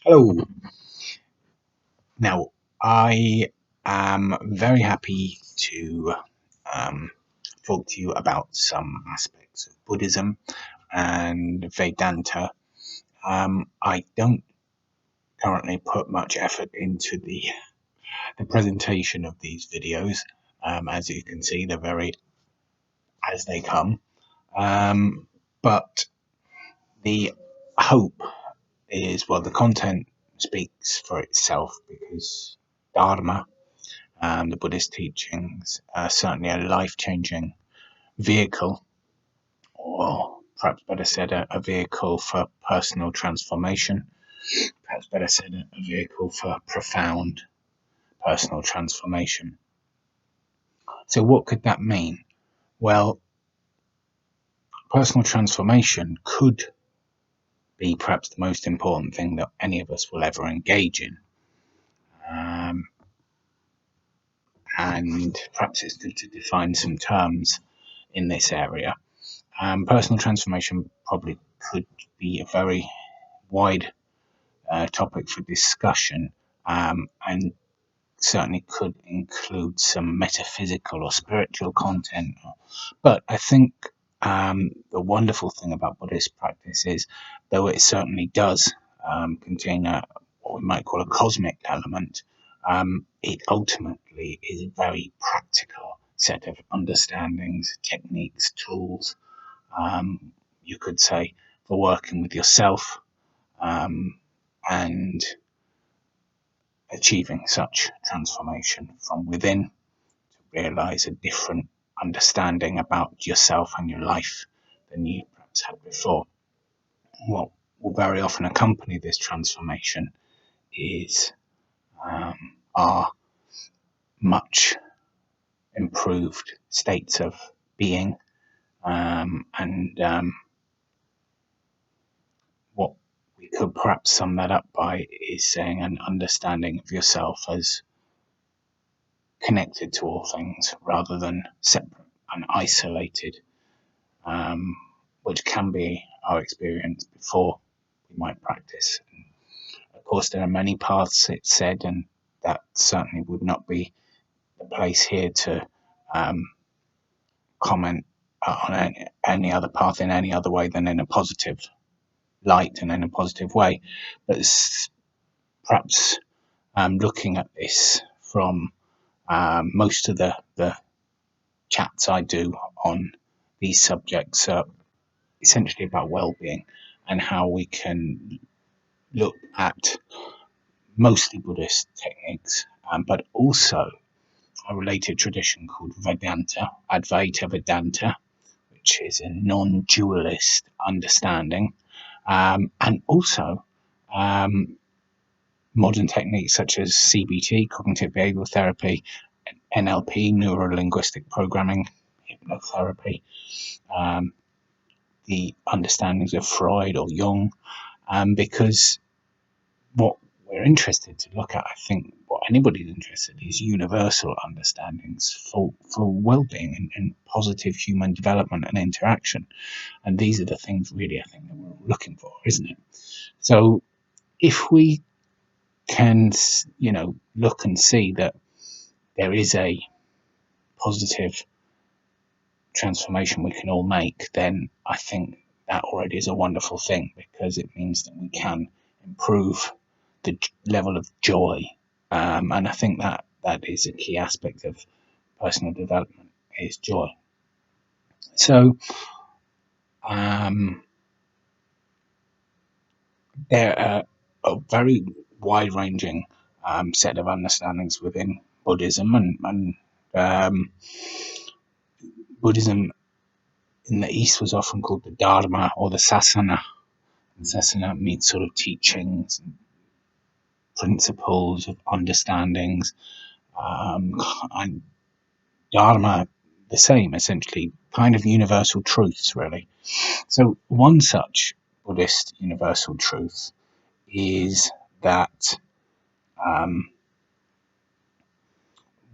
Hello. Now, I am very happy to um, talk to you about some aspects of Buddhism and Vedanta. I don't currently put much effort into the presentation of these videos. As you can see, they're very as they come. But the hope is, well, the content speaks for itself because Dharma, the Buddhist teachings, certainly a life changing vehicle, or perhaps better said, a vehicle for personal transformation, perhaps better said, a vehicle for profound personal transformation. So, what could that mean? Well, personal transformation could be perhaps the most important thing that any of us will ever engage in. Um, and perhaps it's good to define some terms in this area. Personal transformation probably could be a very wide topic for discussion, and certainly could include some metaphysical or spiritual content. But I think the wonderful thing about Buddhist practice is, though it certainly does contain what we might call a cosmic element, it ultimately is a very practical set of understandings, techniques, tools, you could say, for working with yourself and achieving such transformation from within to realize a different understanding about yourself and your life than you perhaps had before. What will very often accompany this transformation is our much improved states of being, and what we could perhaps sum that up by is saying an understanding of yourself as connected to all things rather than separate and isolated, which can be our experience before we might practice. And of course, there are many paths, it's said, and that certainly would not be the place here to comment on any other path in any other way than in a positive light and in a positive way. But perhaps looking at this from most of the chats I do on these subjects are essentially about well-being and how we can look at mostly Buddhist techniques, but also a related tradition called Vedanta, Advaita Vedanta, which is a non-dualist understanding, and also modern techniques such as CBT, cognitive behavioral therapy, NLP, neuro linguistic programming, hypnotherapy, the understandings of Freud or Jung, because what we're interested to look at, I think, what anybody's interested in is universal understandings for well-being and positive human development and interaction. And these are the things really I think that we're looking for, isn't it? So if we can, look and see that there is a positive transformation we can all make, then I think that already is a wonderful thing because it means that we can improve the level of joy. And I think that is a key aspect of personal development is joy. So there are a very wide-ranging set of understandings within Buddhism, and Buddhism in the East was often called the Dharma or the Sasana. And Sasana means sort of teachings, and principles of understandings, and Dharma the same, essentially, kind of universal truths, really. So one such Buddhist universal truth is that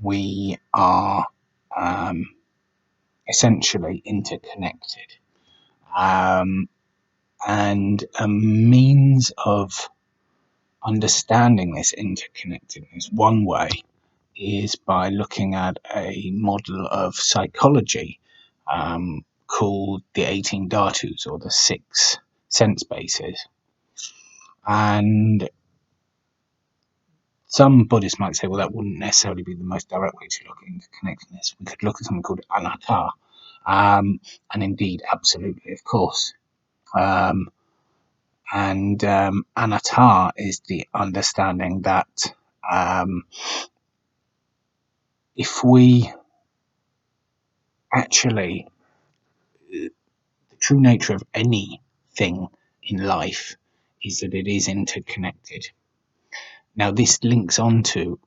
we are essentially interconnected, and a means of understanding this interconnectedness, one way is by looking at a model of psychology called the 18 dhatus, or the 6 sense bases. And some Buddhists might say, well, that wouldn't necessarily be the most direct way to look at interconnectedness. We could look at something called anatta, and indeed, absolutely, of course. Anatta is the understanding that if we actually, the true nature of anything in life is that it is interconnected. Now, this links on to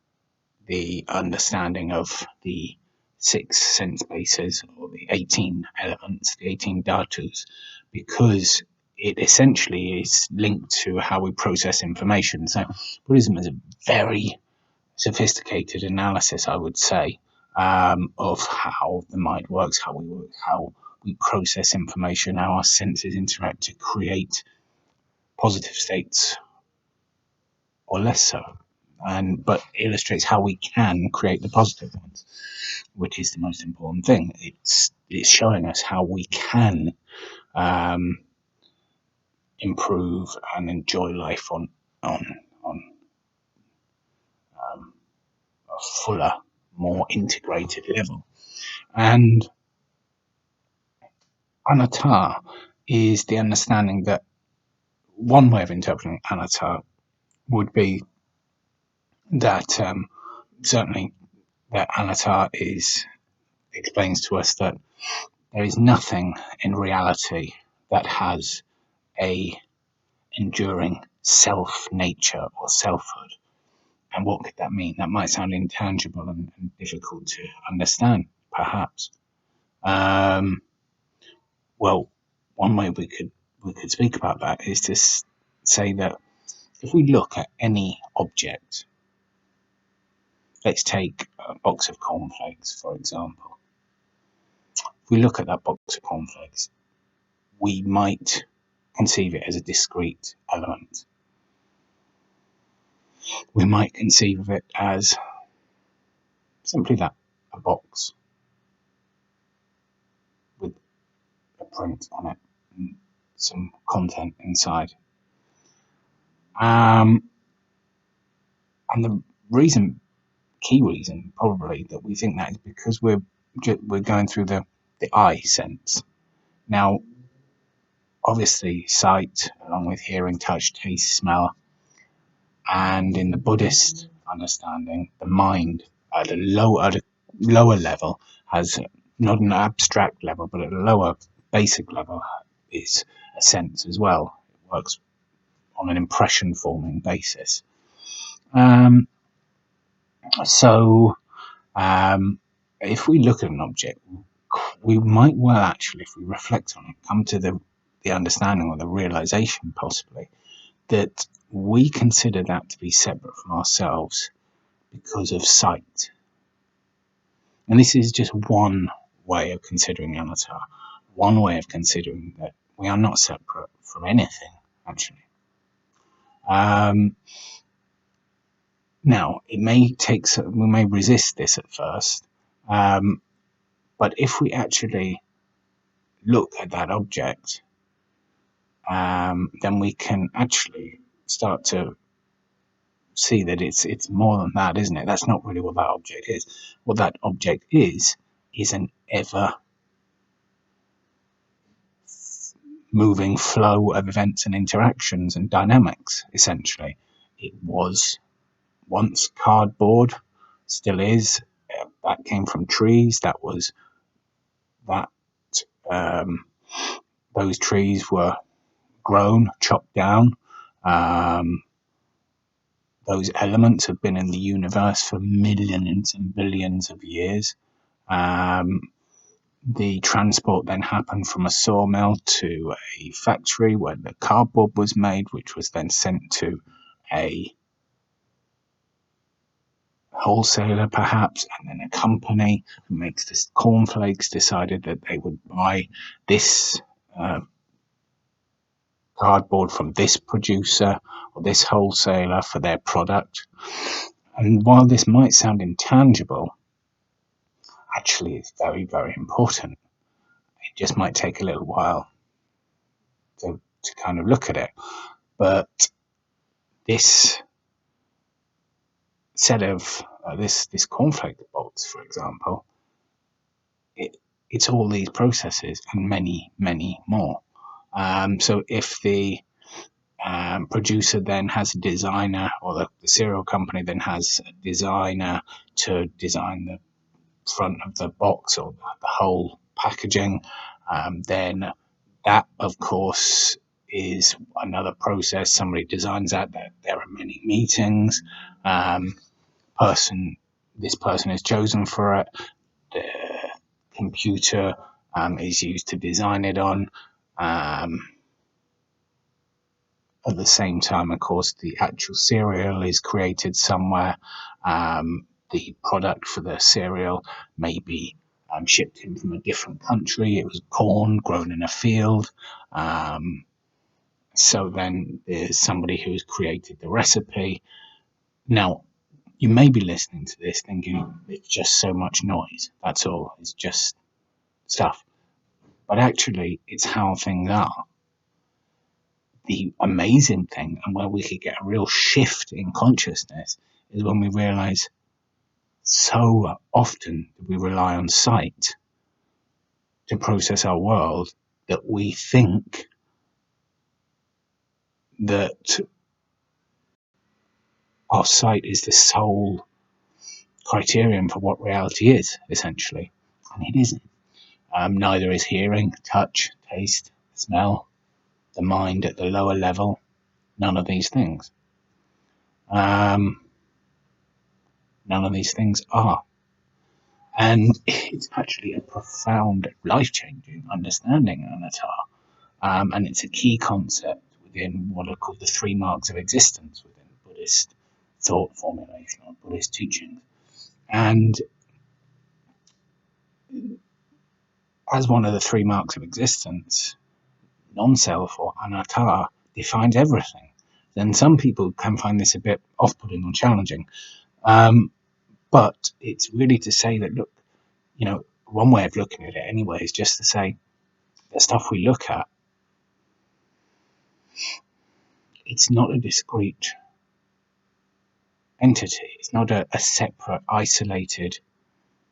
the understanding of the 6 sense bases, or the 18 elements, the 18 dhatus, because it essentially is linked to how we process information. So Buddhism is a very sophisticated analysis, I would say, of how the mind works, how we work, how we process information, how our senses interact to create positive states or less so, but illustrates how we can create the positive ones, which is the most important thing. It's showing us how we can improve and enjoy life on a fuller, more integrated level. And anatta is the understanding that one way of interpreting anatta would be that certainly that anatta explains to us that there is nothing in reality that has a enduring self nature or selfhood. And what could that mean? That might sound intangible and difficult to understand, perhaps. Well, one way we could speak about that is to say that if we look at any object, let's take a box of cornflakes, for example. If we look at that box of cornflakes, we might conceive it as a discrete element. We might conceive of it as simply that, a box with a print on it and some content inside. And the key reason probably that we think that is because we're going through the eye sense. Now, obviously, sight, along with hearing, touch, taste, smell, and in the Buddhist understanding, the mind at a lower level has not an abstract level, but at a lower basic level is a sense as well. It works on an impression forming basis. If we look at an object, we might well actually, if we reflect on it, come to the understanding or the realization possibly that we consider that to be separate from ourselves because of sight. And this is just one way of considering anatta, one way of considering that we are not separate from anything, actually. Now, we may resist this at first, but if we actually look at that object, then we can actually start to see that it's more than that, isn't it? That's not really what that object is. What that object is an ever moving flow of events and interactions and dynamics, essentially. It was once cardboard, still is. That came from trees. Those trees were grown, chopped down. Those elements have been in the universe for millions and billions of years. The transport then happened from a sawmill to a factory where the cardboard was made, which was then sent to a wholesaler perhaps, and then a company who makes this cornflakes decided that they would buy this cardboard from this producer or this wholesaler for their product. And while this might sound intangible, actually it's very, very important. It just might take a little while to kind of look at it. But this set of this cornflake box, for example, it's all these processes and many, many more. So if the producer then has a designer, or the cereal company then has a designer to design the front of the box or the whole packaging, then that, of course, is another process. Somebody designs that. There are many meetings. This person is chosen for it. The computer is used to design it on. At the same time, of course, the actual cereal is created somewhere. The product for the cereal may be shipped in from a different country. It was corn grown in a field. So then there's somebody who's created the recipe. Now, you may be listening to this thinking it's just so much noise. That's all. It's just stuff. But actually, it's how things are. The amazing thing, and where we could get a real shift in consciousness, is when we realize so often we rely on sight to process our world that we think that our sight is the sole criterion for what reality is, essentially. And it isn't. Neither is hearing, touch, taste, smell, the mind at the lower level. None of these things. None of these things are. And it's actually a profound, life-changing understanding of Anatta. And it's a key concept within what are called the 3 marks of existence within Buddhist thought formulation or Buddhist teachings. And as one of the 3 marks of existence, non-self or anatta defines everything. Then some people can find this a bit off-putting or challenging. But it's really to say that, look, one way of looking at it anyway is just to say the stuff we look at, it's not a discrete entity. It's not a separate, isolated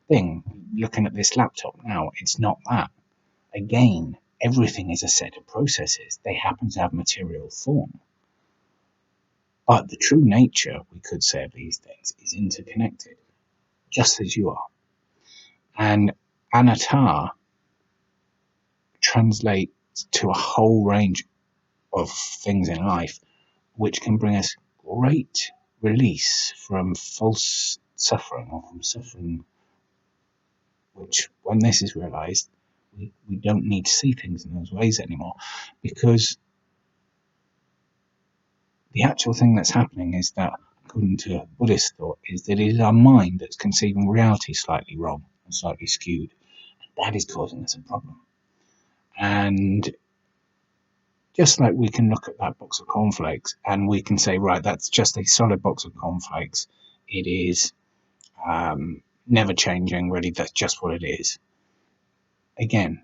thing. Looking at this laptop now, it's not that. Again, everything is a set of processes. They happen to have material form. But the true nature, we could say, of these things is interconnected, just as you are. And anatta translates to a whole range of things in life, which can bring us great release from false suffering, or from suffering, which, when this is realized, we don't need to see things in those ways anymore, because the actual thing that's happening is that, according to Buddhist thought, is that it is our mind that's conceiving reality slightly wrong and slightly skewed. And that is causing us a problem. And just like we can look at that box of cornflakes and we can say, right, that's just a solid box of cornflakes. It is never changing, really. That's just what it is. Again,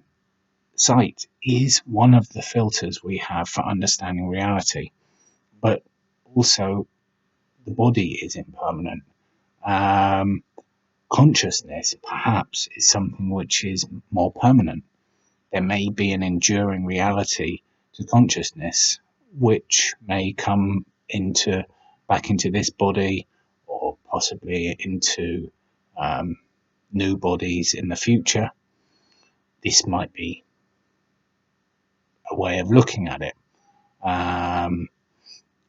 sight is one of the filters we have for understanding reality, but also the body is impermanent. Consciousness, perhaps, is something which is more permanent. There may be an enduring reality to consciousness, which may come back into this body, or possibly into new bodies in the future. This might be a way of looking at it.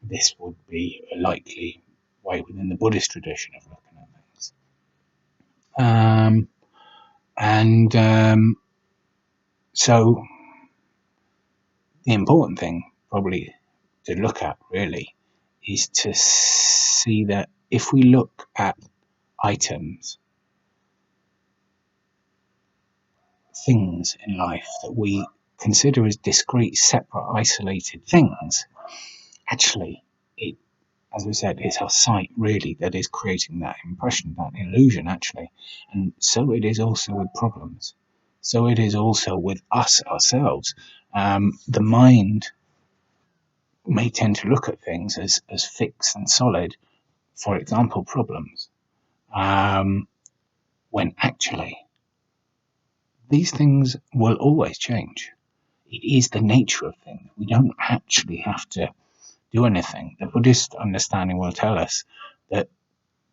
This would be a likely way within the Buddhist tradition of looking at things. So the important thing probably to look at, really, is to see that if we look at items, things in life that we consider as discrete, separate, isolated things, actually, it, as we said, it's our sight really that is creating that impression, that illusion, actually. And so it is also with problems. So it is also with us ourselves. The mind may tend to look at things as fixed and solid, for example, problems, when actually these things will always change. It is the nature of things. We don't actually have to do anything. The Buddhist understanding will tell us that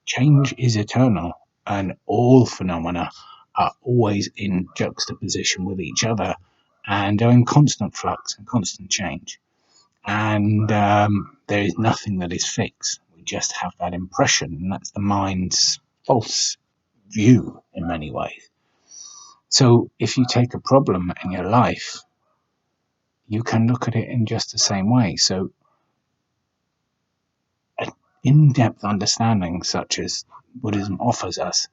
change is eternal and all phenomena are always in juxtaposition with each other and are in constant flux and constant change. And there is nothing that is fixed. We just have that impression, and that's the mind's false view in many ways. So if you take a problem in your life, you can look at it in just the same way. So an in-depth understanding such as Buddhism offers us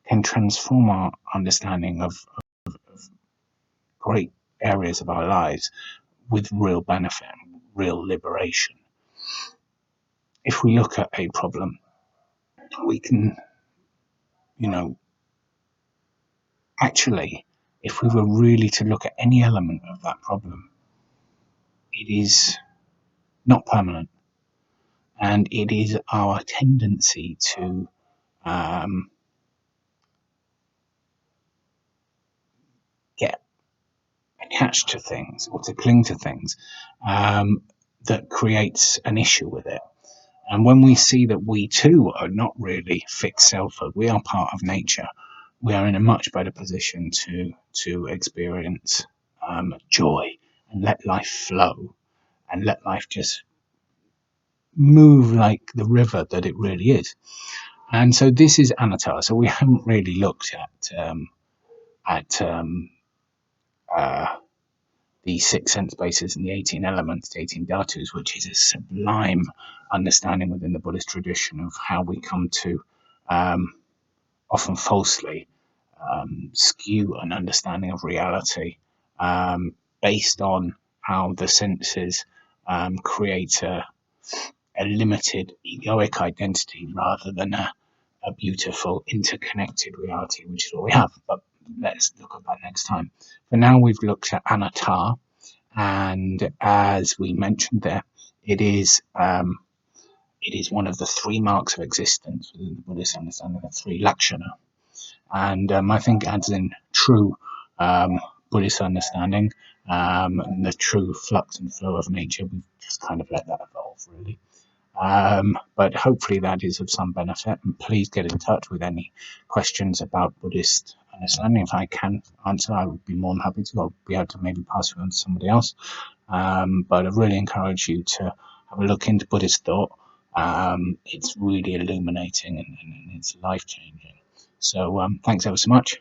can transform our understanding of great areas of our lives with real benefit, real liberation. If we look at a problem, we can, actually, if we were really to look at any element of that problem, it is not permanent. And it is our tendency to get attached to things or to cling to things that creates an issue with it. And when we see that we too are not really fixed selfhood, we are part of nature, we are in a much better position to experience joy and let life flow and let life just move like the river that it really is. And so this is Anatta. So we haven't really looked at the six sense bases and the 18 elements, the 18 dhatus, which is a sublime understanding within the Buddhist tradition of how we come to often falsely skew an understanding of reality based on how the senses create a limited egoic identity rather than a beautiful interconnected reality, which is what we have. But let's look at that next time. For now, we've looked at anatta, and as we mentioned there, it is one of the three marks of existence within the Buddhist understanding of three lakshana, and I think adds in true Buddhist understanding, and the true flux and flow of nature. We've just kind of let that evolve, really. But hopefully that is of some benefit, and please get in touch with any questions about Buddhist understanding. If I can answer, I would be more than happy to. I'll be able to maybe pass you on to somebody else. But I really encourage you to have a look into Buddhist thought. It's really illuminating and it's life-changing. So thanks ever so much.